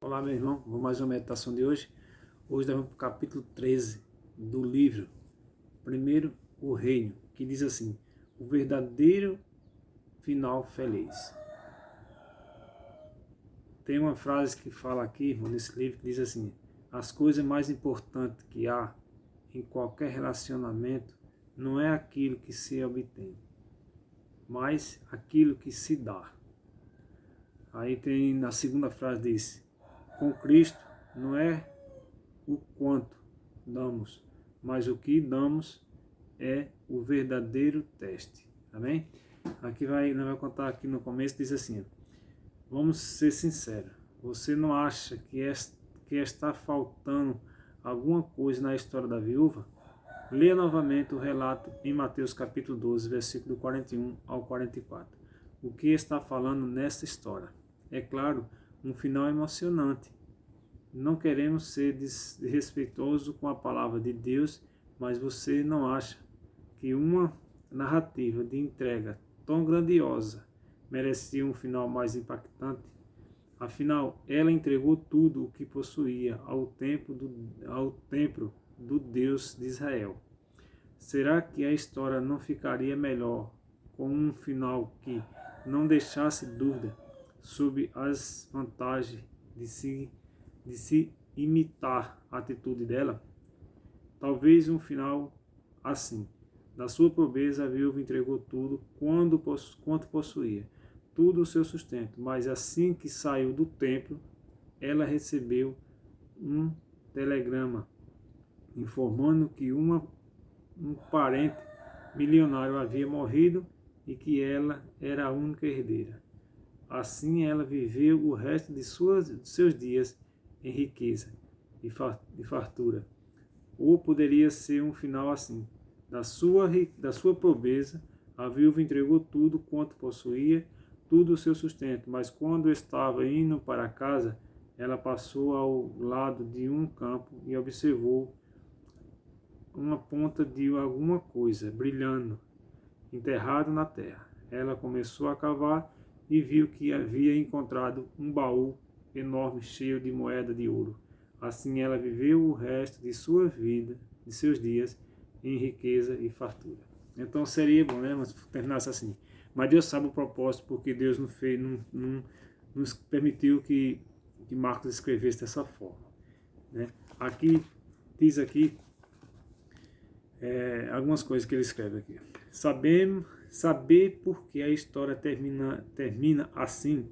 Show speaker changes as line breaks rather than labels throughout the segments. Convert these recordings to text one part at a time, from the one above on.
Olá, meu irmão. Vamos mais uma meditação de hoje. Hoje nós vamos para o capítulo 13 do livro Primeiro o Reino, que diz assim: o verdadeiro final feliz. Tem uma frase que fala aqui, nesse livro, que diz assim: as coisas mais importantes que há em qualquer relacionamento não é aquilo que se obtém, mas aquilo que se dá. Aí tem na segunda frase diz: com Cristo não é o quanto damos, mas o que damos é o verdadeiro teste. Amém? Aqui nós vamos contar aqui no começo, diz assim: vamos ser sinceros, você não acha que está faltando alguma coisa na história da viúva? Leia novamente o relato em Mateus capítulo 12, versículo 41 ao 44. O que está falando nessa história? É claro, um final emocionante. Não queremos ser desrespeitosos com a palavra de Deus, mas você não acha que uma narrativa de entrega tão grandiosa merecia um final mais impactante? Afinal, ela entregou tudo o que possuía ao templo do Deus de Israel. Será que a história não ficaria melhor com um final que não deixasse dúvida sobre as vantagens de se imitar a atitude dela? Talvez um final assim: da sua pobreza a viúva entregou tudo quanto possuía, tudo o seu sustento, mas assim que saiu do templo, ela recebeu um telegrama informando que um parente milionário havia morrido e que ela era a única herdeira. Assim ela viveu o resto de seus dias em riqueza e fartura. Ou poderia ser um final assim: da sua pobreza, a viúva entregou tudo quanto possuía, tudo o seu sustento, mas quando estava indo para casa, ela passou ao lado de um campo e observou uma ponta de alguma coisa brilhando, enterrado na terra. Ela começou a cavar e viu que havia encontrado um baú enorme cheio de moeda de ouro. Assim ela viveu o resto de sua vida, de seus dias, em riqueza e fartura. Então seria bom, né, mas terminasse assim. Mas Deus sabe o propósito, porque Deus não nos permitiu que Marcos escrevesse dessa forma, né? Aqui diz aqui algumas coisas que ele escreve aqui. Saber por que a história termina assim,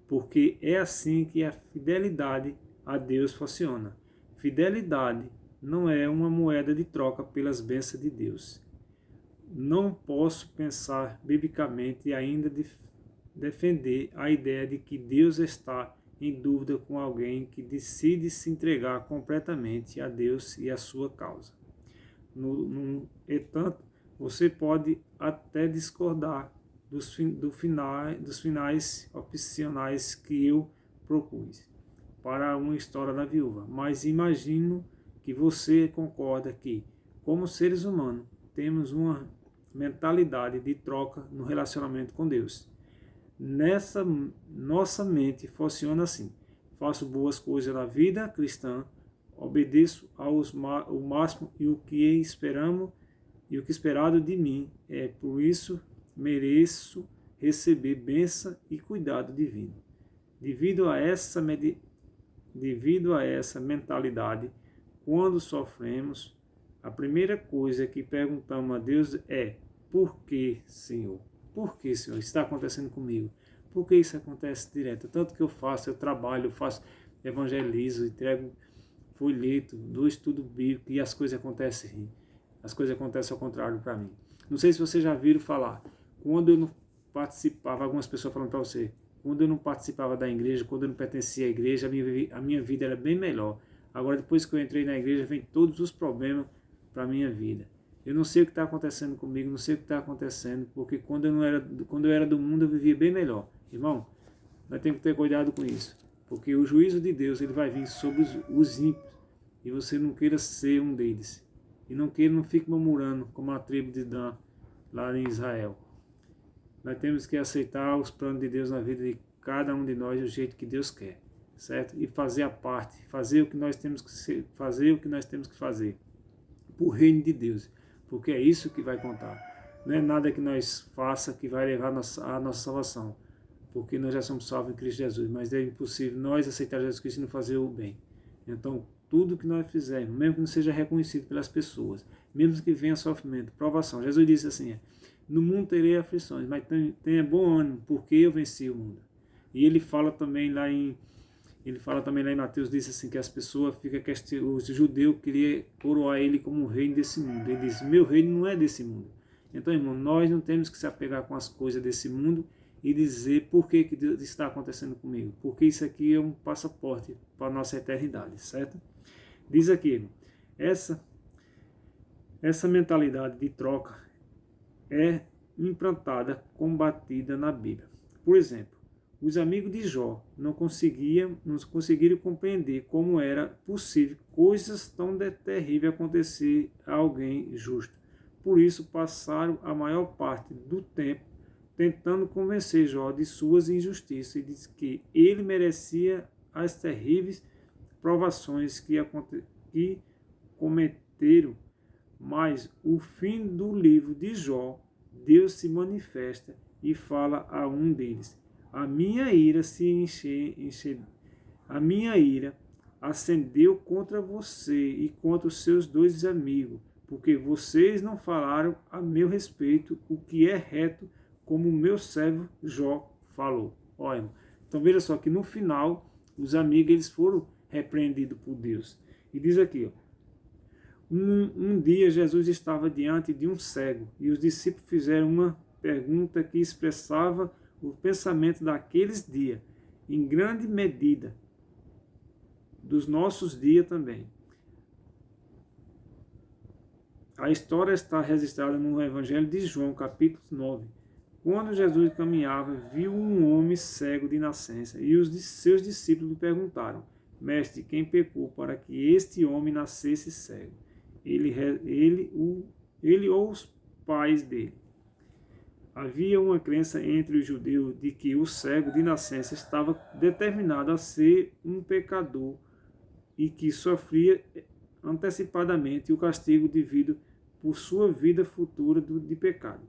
porque é assim que a fidelidade a Deus funciona. Fidelidade não é uma moeda de troca pelas bênçãos de Deus. Não posso pensar biblicamente e ainda defender a ideia de que Deus está em dúvida com alguém que decide se entregar completamente a Deus e a sua causa. No entanto, você pode até discordar dos finais opcionais que eu propus para uma história da viúva, mas imagino que você concorda que, como seres humanos, temos uma mentalidade de troca no relacionamento com Deus. Nossa mente funciona assim: faço boas coisas na vida cristã, obedeço o máximo e o que esperamos e o que esperado de mim é, por isso mereço receber bênção e cuidado divino. Devido a essa mentalidade, quando sofremos, a primeira coisa que perguntamos a Deus é: por que, Senhor? Por que, Senhor, está acontecendo comigo? Por que isso acontece direto? Tanto que eu trabalho, eu faço evangelizo, entrego folheto, dou estudo bíblico e as coisas acontecem ao contrário para mim. Não sei se vocês já viram falar, quando eu não participava, algumas pessoas falam para você, quando eu não participava da igreja, quando eu não pertencia à igreja, a minha vida era bem melhor. Agora, depois que eu entrei na igreja, vem todos os problemas para a minha vida. Eu não sei o que está acontecendo comigo, não sei o que está acontecendo, porque quando eu era do mundo, eu vivia bem melhor. Irmão, nós temos que ter cuidado com isso, porque o juízo de Deus ele vai vir sobre os ímpios, e você não queira ser um deles. E não fique murmurando como a tribo de Dan, lá em Israel. Nós temos que aceitar os planos de Deus na vida de cada um de nós do jeito que Deus quer. certo? E fazer a parte, fazer o que nós temos que fazer, o que nós temos que fazer por reino de Deus, porque é isso que vai contar. Não é nada que nós faça que vai levar a nossa salvação, porque nós já somos salvos em Cristo Jesus, mas é impossível nós aceitar Jesus Cristo e não fazer o bem. Então, tudo que nós fizermos, mesmo que não seja reconhecido pelas pessoas, mesmo que venha sofrimento, provação. Jesus disse assim, no mundo terei aflições, mas tenha bom ânimo, porque eu venci o mundo. E ele fala também lá em Mateus, disse assim, que as pessoas ficam os judeus queriam coroar ele como um reino desse mundo. Ele diz, meu reino não é desse mundo. Então, irmão, nós não temos que se apegar com as coisas desse mundo e dizer por que Deus está acontecendo comigo. Porque isso aqui é um passaporte para a nossa eternidade, certo? Diz aqui, irmão, essa mentalidade de troca é implantada, combatida na Bíblia. Por exemplo, os amigos de Jó não conseguiram compreender como era possível coisas tão terríveis acontecer a alguém justo. Por isso passaram a maior parte do tempo tentando convencer Jó de suas injustiças e de que ele merecia as terríveis provações que cometeram. Mas o fim do livro de Jó, Deus se manifesta e fala a um deles. A minha ira acendeu contra você e contra os seus dois amigos, porque vocês não falaram a meu respeito o que é reto, como o meu servo Jó falou. Olha, então veja só que no final os amigos eles foram repreendidos por Deus. E diz aqui, um dia Jesus estava diante de um cego e os discípulos fizeram uma pergunta que expressava o pensamento daqueles dias, em grande medida dos nossos dias também. A história está registrada no Evangelho de João, capítulo 9. Quando Jesus caminhava, viu um homem cego de nascença, e os seus discípulos lhe perguntaram, Mestre, quem pecou para que este homem nascesse cego? Ele ou os pais dele? Havia uma crença entre os judeus de que o cego de nascença estava determinado a ser um pecador e que sofria antecipadamente o castigo devido por sua vida futura de pecado.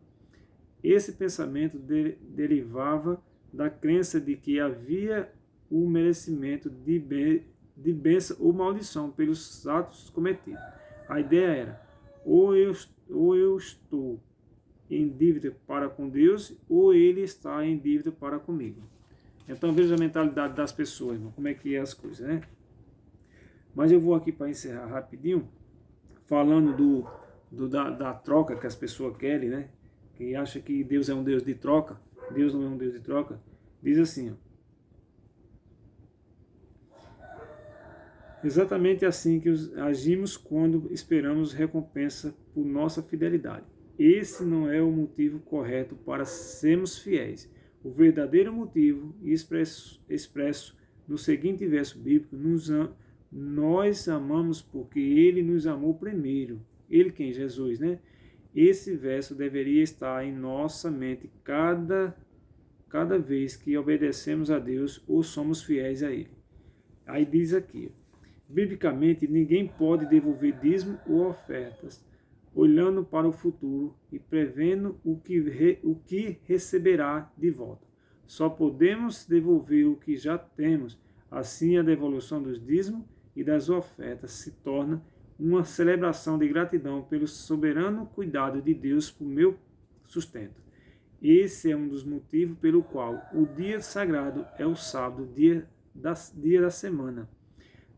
Esse pensamento derivava da crença de que havia o merecimento de bênção ou maldição pelos atos cometidos. A ideia era, ou eu estou em dívida para com Deus, ou ele está em dívida para comigo. Então veja a mentalidade das pessoas, irmão, como é que é as coisas, né? Mas eu vou aqui para encerrar rapidinho, falando da troca que as pessoas querem, né? Que acha que Deus é um Deus de troca. Deus não é um Deus de troca. Diz assim, ó, exatamente assim que agimos quando esperamos recompensa por nossa fidelidade. Esse não é o motivo correto para sermos fiéis. O verdadeiro motivo, expresso no seguinte verso bíblico, nós amamos porque Ele nos amou primeiro. Ele quem? Jesus, né? Esse verso deveria estar em nossa mente cada vez que obedecemos a Deus ou somos fiéis a Ele. Aí diz aqui, biblicamente, ninguém pode devolver dízimo ou ofertas, olhando para o futuro e prevendo o que receberá de volta. Só podemos devolver o que já temos. Assim, a devolução dos dízimos e das ofertas se torna uma celebração de gratidão pelo soberano cuidado de Deus por meu sustento. Esse é um dos motivos pelo qual o dia sagrado é o sábado, dia da semana.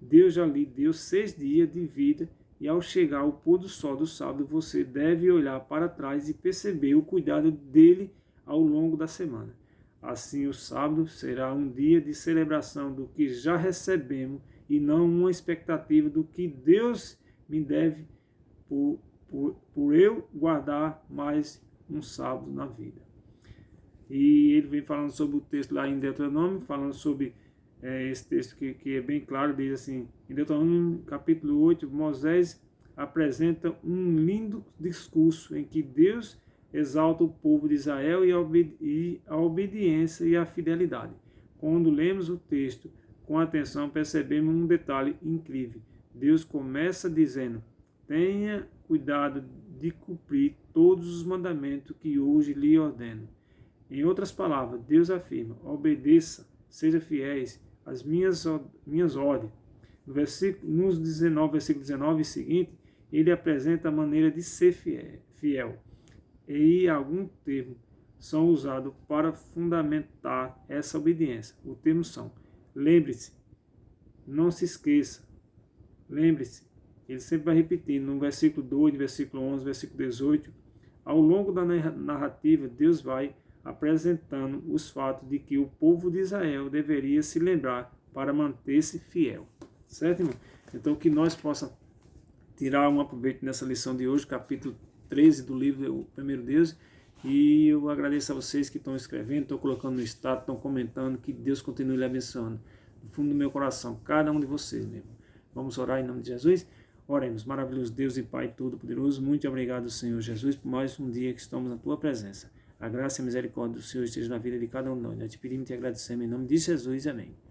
Deus já lhe deu 6 dias de vida e ao chegar ao pôr do sol do sábado, você deve olhar para trás e perceber o cuidado dele ao longo da semana. Assim, o sábado será um dia de celebração do que já recebemos e não uma expectativa do que Deus me deve por eu guardar mais um sábado na vida. E ele vem falando sobre o texto lá em Deuteronômio, falando sobre esse texto que é bem claro, diz assim, em Deuteronômio capítulo 8, Moisés apresenta um lindo discurso em que Deus exalta o povo de Israel e a obediência e a fidelidade. Quando lemos o texto com atenção, percebemos um detalhe incrível. Deus começa dizendo: tenha cuidado de cumprir todos os mandamentos que hoje lhe ordeno. Em outras palavras, Deus afirma: obedeça, seja fiéis às minhas ordens. Nos 19, versículo 19 e seguinte, ele apresenta a maneira de ser fiel. E alguns termos são usados para fundamentar essa obediência. Os termos são: lembre-se, não se esqueça, lembre-se. Ele sempre vai repetindo no versículo 2, no versículo 11, no versículo 18. Ao longo da narrativa, Deus vai apresentando os fatos de que o povo de Israel deveria se lembrar para manter-se fiel. Certo, irmão? Então, que nós possamos tirar um aproveito nessa lição de hoje, capítulo 13 do livro O Primeiro Deus. E eu agradeço a vocês que estão escrevendo, estão colocando no status, estão comentando. Que Deus continue lhe abençoando. Do fundo do meu coração, cada um de vocês, meu irmão. Vamos orar em nome de Jesus? Oremos. Maravilhoso Deus e Pai Todo-Poderoso, muito obrigado, Senhor Jesus, por mais um dia que estamos na Tua presença. A graça e a misericórdia do Senhor esteja na vida de cada um de nós. Nós te pedimos e te agradecemos em nome de Jesus. Amém.